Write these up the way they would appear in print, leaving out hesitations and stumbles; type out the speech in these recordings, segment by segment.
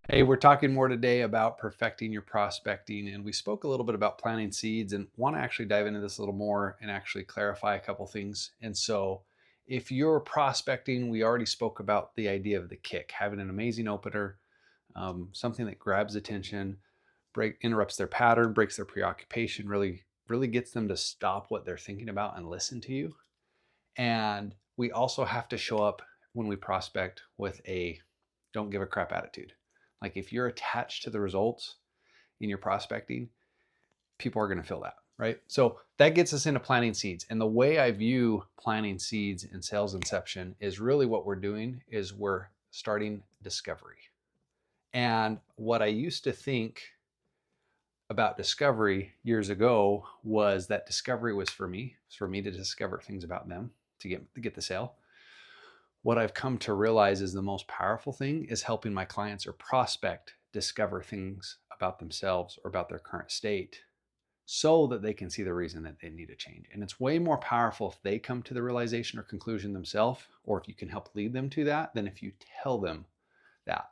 Hey, we're talking more today about perfecting your prospecting, and we spoke a little bit about planting seeds and want to actually dive into this a little more and actually clarify a couple things. And so, if you're prospecting, we already spoke about the idea of the kick, having an amazing opener, something that grabs attention, interrupts their pattern, breaks their preoccupation, really gets them to stop what they're thinking about and listen to you. And we also have to show up when we prospect with a don't give a crap attitude. Like if you're attached to the results in your prospecting, people are going to feel that, right? So that gets us into planting seeds. And the way I view planting seeds in sales inception is really what we're doing is we're starting discovery. And what I used to think about discovery years ago was that discovery was for me. It's for me to discover things about them to get the sale. What I've come to realize is the most powerful thing is helping my clients or prospect discover things about themselves or about their current state so that they can see the reason that they need a change. And it's way more powerful if they come to the realization or conclusion themselves, or if you can help lead them to that, than if you tell them that.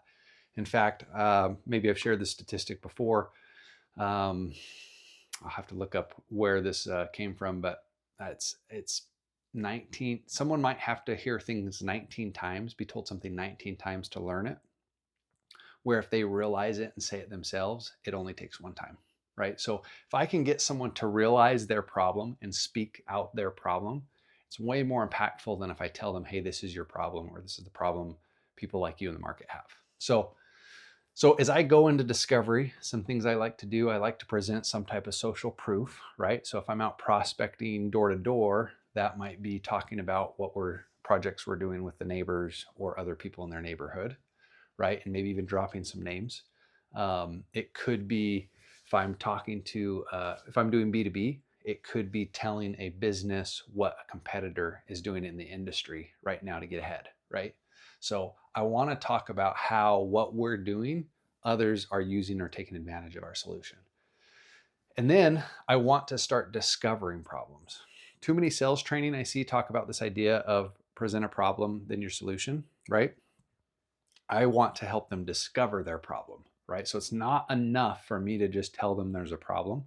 In fact, maybe I've shared this statistic before. I'll have to look up where this came from, but it's 19. Someone might have to hear things 19 times, be told something 19 times to learn it. Where if they realize it and say it themselves, it only takes one time, right? So if I can get someone to realize their problem and speak out their problem, it's way more impactful than if I tell them, hey, this is your problem, or this is the problem people like you in the market have. So as I go into discovery, some things I like to do, I like to present some type of social proof, right? So if I'm out prospecting door to door, that might be talking about projects we're doing with the neighbors or other people in their neighborhood, right? And maybe even dropping some names. It could be if I'm doing B2B, it could be telling a business what a competitor is doing in the industry right now to get ahead, right? So I want to talk about how what we're doing, others are using or taking advantage of our solution. And then I want to start discovering problems. Too many sales training I see talk about this idea of present a problem, then your solution, right? I want to help them discover their problem, right? So it's not enough for me to just tell them there's a problem.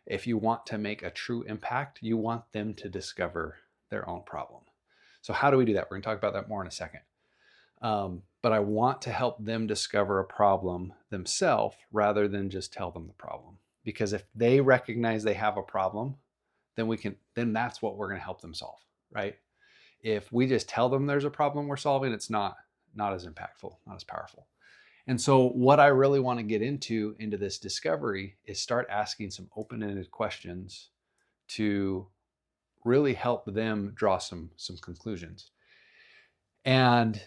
If you want to make a true impact, you want them to discover their own problem. So how do we do that? We're going to talk about that more in a second. But I want to help them discover a problem themselves rather than just tell them the problem. Because if they recognize they have a problem, then that's what we're going to help them solve, right? If we just tell them there's a problem we're solving, it's not as impactful, not as powerful. And so what I really want to get into this discovery is start asking some open-ended questions to really help them draw some conclusions. And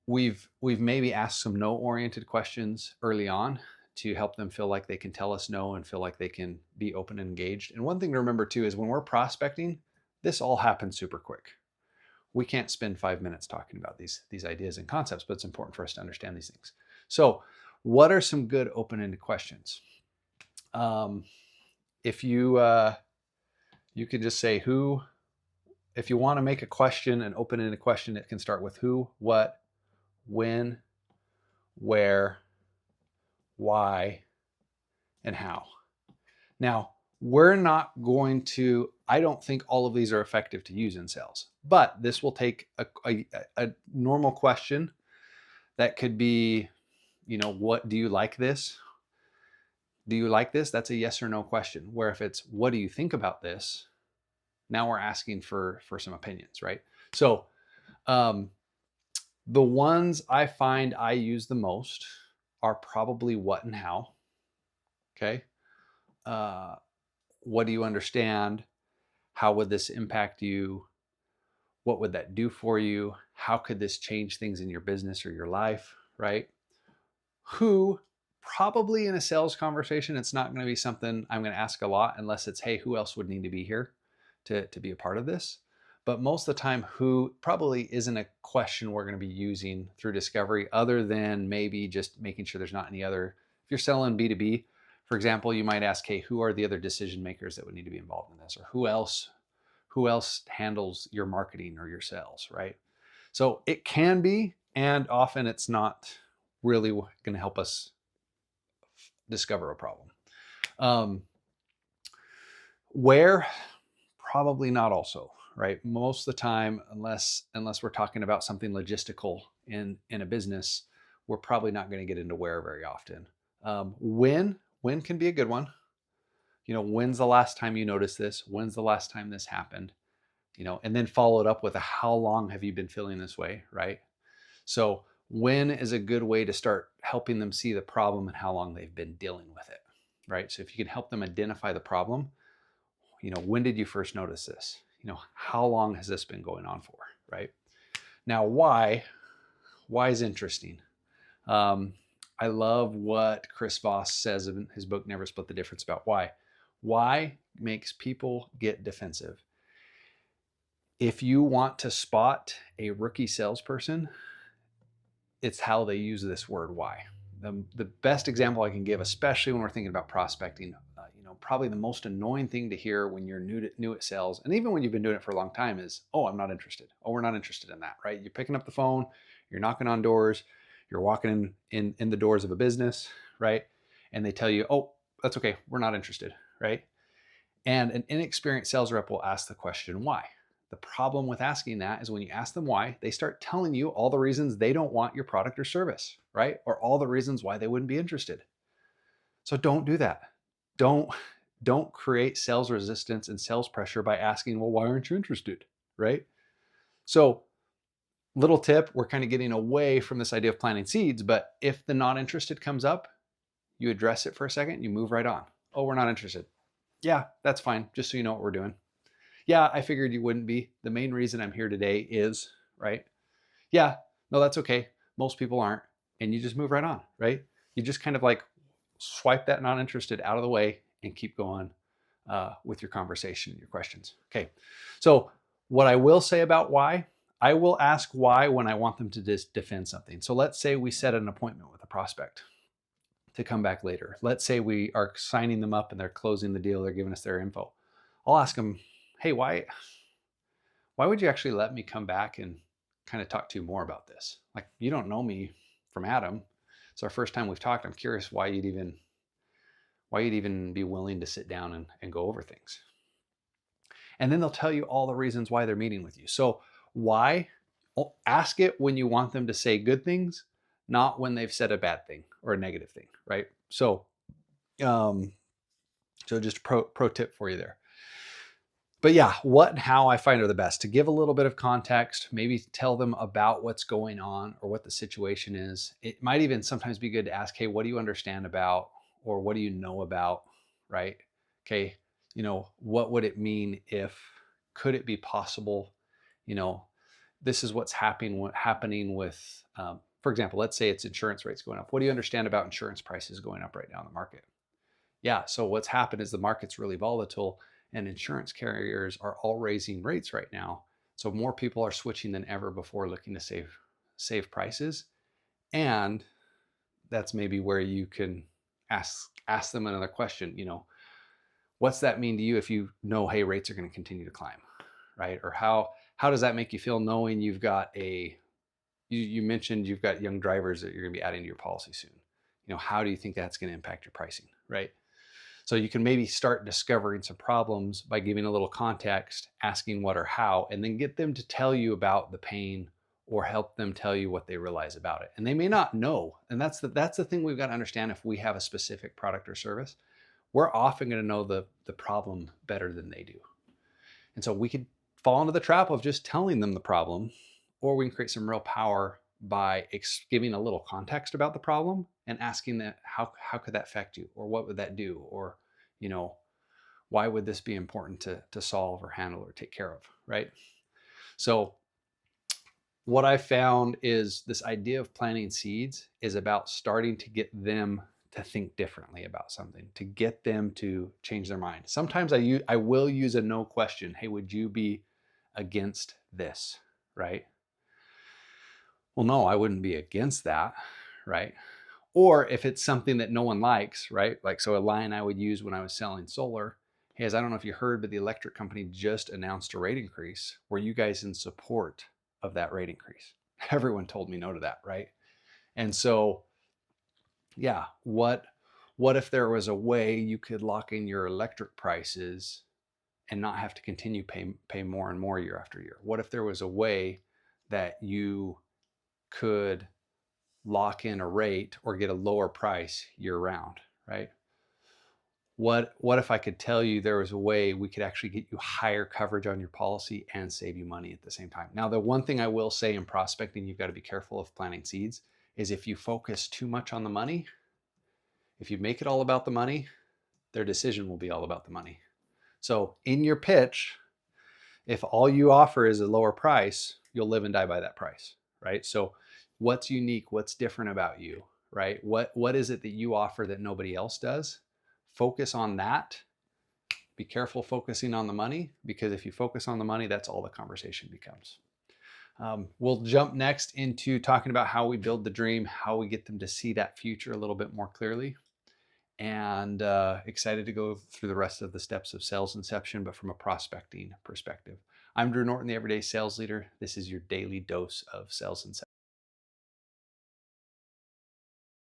we've maybe asked some no-oriented questions early on to help them feel like they can tell us no and feel like they can be open and engaged. And one thing to remember too is when we're prospecting, this all happens super quick. We can't spend 5 minutes talking about these ideas and concepts, but it's important for us to understand these things. So what are some good open-ended questions? If you could just say who, if you want to make a question, an open-ended question, it can start with who, what, when, where, why, and how. Now, we're not going to, I don't think all of these are effective to use in sales, but this will take a normal question that could be, what do you like this? Do you like this? That's a yes or no question. Where if it's, what do you think about this? Now we're asking for some opinions, right? So the ones I find I use the most are probably what and how. Okay. What do you understand? How would this impact you? What would that do for you? How could this change things in your business or your life, right? Who, probably in a sales conversation, it's not going to be something I'm going to ask a lot unless it's, hey, who else would need to be here to be a part of this? But most of the time, who probably isn't a question we're going to be using through discovery other than maybe just making sure there's not any other, if you're selling B2B, for example, you might ask, hey, who are the other decision makers that would need to be involved in this? Or who else handles your marketing or your sales, right? So it can be, and often it's not really going to help us discover a problem. Where? Probably not also, right? Most of the time, unless we're talking about something logistical in a business, we're probably not going to get into where very often. When can be a good one. When's the last time you noticed this? When's the last time this happened? And then follow it up with a how long have you been feeling this way, right? So when is a good way to start helping them see the problem and how long they've been dealing with it, right? So if you can help them identify the problem, when did you first notice this? How long has this been going on for, right? Now, why is interesting. I love what Chris Voss says in his book, Never Split the Difference, about why. Why makes people get defensive. If you want to spot a rookie salesperson, it's how they use this word why. The best example I can give, especially when we're thinking about prospecting, probably the most annoying thing to hear when you're new at sales, and even when you've been doing it for a long time, is, oh, I'm not interested. Oh, we're not interested in that, right? You're picking up the phone, you're knocking on doors, you're walking in the doors of a business, right? And they tell you, oh, that's okay, we're not interested, right? And an inexperienced sales rep will ask the question, why? The problem with asking that is when you ask them why, they start telling you all the reasons they don't want your product or service, right? Or all the reasons why they wouldn't be interested. So don't do that. Don't create sales resistance and sales pressure by asking, well, why aren't you interested, right? So little tip, we're kind of getting away from this idea of planting seeds, but if the not interested comes up, you address it for a second, you move right on. Oh, we're not interested. Yeah, that's fine. Just so you know what we're doing. Yeah, I figured you wouldn't be. The main reason I'm here today is, right? Yeah, no, that's okay. Most people aren't. And you just move right on, right? You just kind of like swipe that not interested out of the way and keep going with your conversation, your questions. Okay, so what I will say about why, I will ask why when I want them to defend something. So let's say we set an appointment with a prospect to come back later. Let's say we are signing them up and they're closing the deal, they're giving us their info. I'll ask them, hey, why would you actually let me come back and kind of talk to you more about this? Like, you don't know me from Adam. It's our first time we've talked. I'm curious why you'd even be willing to sit down and go over things. And then they'll tell you all the reasons why they're meeting with you. So why? Ask it when you want them to say good things, not when they've said a bad thing or a negative thing, right? So just a pro tip for you there. But yeah, what and how I find are the best. To give a little bit of context, maybe tell them about what's going on or what the situation is. It might even sometimes be good to ask, hey, what do you understand about, or what do you know about, right? Okay, what would it mean if, could it be possible, this is what's happening with, for example, let's say it's insurance rates going up. What do you understand about insurance prices going up right now in the market? Yeah, so what's happened is the market's really volatile, and insurance carriers are all raising rates right now. So more people are switching than ever before, looking to save prices. And that's maybe where you can ask them another question. What's that mean to you if you know, hey, rates are going to continue to climb, right? Or how does that make you feel knowing you've got you mentioned you've got young drivers that you're going to be adding to your policy soon. How do you think that's going to impact your pricing, right? So you can maybe start discovering some problems by giving a little context, asking what or how, and then get them to tell you about the pain or help them tell you what they realize about it. And they may not know. And that's the thing we've got to understand. If we have a specific product or service, we're often going to know the problem better than they do. And so we could fall into the trap of just telling them the problem, or we can create some real power by giving a little context about the problem and asking that, how could that affect you? Or what would that do? Or, why would this be important to solve or handle or take care of, right? So what I found is this idea of planting seeds is about starting to get them to think differently about something, to get them to change their mind. Sometimes I will use a no question. Hey, would you be against this, right? Well, no, I wouldn't be against that, right? Or if it's something that no one likes, right? Like, so a line I would use when I was selling solar is, I don't know if you heard, but the electric company just announced a rate increase. Were you guys in support of that rate increase? Everyone told me no to that, right? And so Yeah, what if there was a way you could lock in your electric prices and not have to continue pay more and more year after year? What if there was a way that you could lock in a rate or get a lower price year round, right? What if I could tell you there was a way we could actually get you higher coverage on your policy and save you money at the same time? Now, the one thing I will say in prospecting, you've got to be careful of planting seeds, is if you focus too much on the money, if you make it all about the money, their decision will be all about the money. So in your pitch, if all you offer is a lower price, you'll live and die by that price, right? So what's unique? What's different about you, right? What is it that you offer that nobody else does? Focus on that. Be careful focusing on the money, because if you focus on the money, that's all the conversation becomes. We'll jump next into talking about how we build the dream, how we get them to see that future a little bit more clearly, and excited to go through the rest of the steps of sales inception, but from a prospecting perspective. I'm Drew Norton, the Everyday Sales Leader. This is your daily dose of sales inception.